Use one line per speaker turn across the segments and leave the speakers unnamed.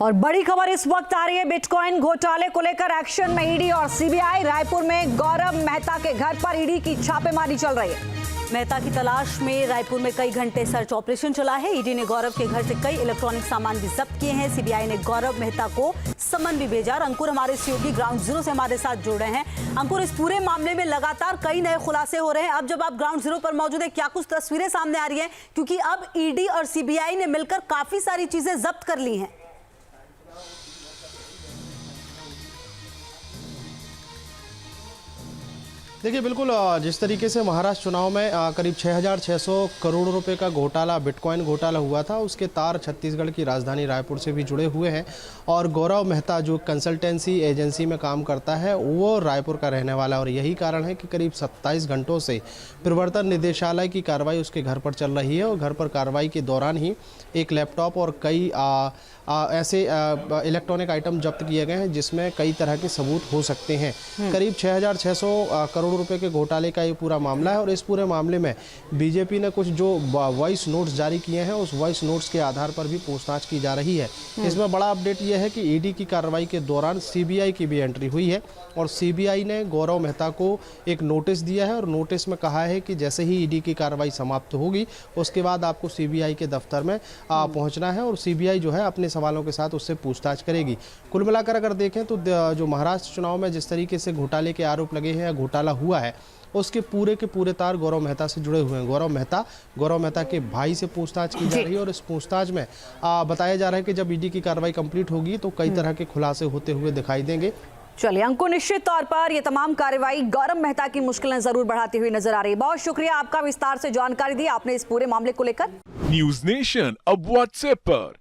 और बड़ी खबर इस वक्त आ रही है, बिटकॉइन घोटाले को लेकर एक्शन में ईडी और सीबीआई। रायपुर में गौरव मेहता के घर पर ईडी की छापेमारी चल रही है। मेहता की तलाश में रायपुर में कई घंटे सर्च ऑपरेशन चला है। ईडी ने गौरव के घर से कई इलेक्ट्रॉनिक सामान भी जब्त किए हैं। सीबीआई ने गौरव मेहता को समन भी भेजा। और अंकुर हमारे सहयोगी ग्राउंड जीरो से हमारे साथ जुड़ रहे हैं। अंकुर, इस पूरे मामले में लगातार कई नए खुलासे हो रहे हैं। अब जब आप ग्राउंड जीरो पर मौजूद है, क्या कुछ तस्वीरें सामने आ रही हैं? क्योंकि अब ईडी और सीबीआई ने मिलकर काफी सारी चीजें जब्त कर ली हैं।
देखिए, बिल्कुल जिस तरीके से महाराष्ट्र चुनाव में करीब 6,600 करोड़ रुपए का घोटाला, बिटकॉइन घोटाला हुआ था, उसके तार छत्तीसगढ़ की राजधानी रायपुर से भी जुड़े हुए हैं। और गौरव मेहता जो कंसल्टेंसी एजेंसी में काम करता है, वो रायपुर का रहने वाला है। और यही कारण है कि करीब 27 घंटों से प्रवर्तन निदेशालय की कार्रवाई उसके घर पर चल रही है। और घर पर कार्रवाई के दौरान ही एक लैपटॉप और कई ऐसे इलेक्ट्रॉनिक आइटम जब्त किए गए हैं जिसमें कई तरह के सबूत हो सकते हैं। करीब 6,600 करोड़ रुपए के घोटाले का ये पूरा मामला है। और इस पूरे मामले में बीजेपी ने कुछ जो वॉइस नोट्स जारी किए हैं, उस वॉइस नोट्स के आधार पर भी पूछताछ की जा रही है। इसमें बड़ा अपडेट यह है कि ईडी की कार्रवाई के दौरान सीबीआई की भी एंट्री हुई है। और सीबीआई ने गौरव मेहता को एक नोटिस दिया है। और नोटिस में कहा है कि जैसे ही ईडी की कार्रवाई समाप्त होगी, उसके बाद आपको सीबीआई के दफ्तर में पहुंचना है। और सीबीआई जो है अपने सवालों के साथ उससे पूछताछ करेगी। कुल मिलाकर अगर देखें तो जो महाराष्ट्र चुनाव में जिस तरीके से घोटाले के आरोप लगे हैं या घोटाला हुआ है, उसके पूरे के पूरे तार गौरव मेहता से जुड़े हुए हैं। गौरव मेहता के भाई से पूछताछ की जा रही है। और इस पूछताछ में बताया जा रहा है कि जब ईडी की कार्रवाई कंप्लीट होगी तो कई तरह के खुलासे होते हुए दिखाई देंगे।
चलिए अंकुर, निश्चित तौर पर यह तमाम कार्रवाई गौरव मेहता की मुश्किलें जरूर बढ़ाती हुई नजर आ रही है। बहुत शुक्रिया आपका, विस्तार से जानकारी दी आपने इस पूरे मामले को लेकर।
न्यूज नेशन अब व्हाट्सएप पर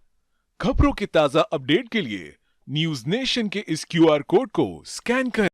खबरों के ताजा अपडेट के लिए न्यूज नेशन के इस QR कोड को स्कैन करें।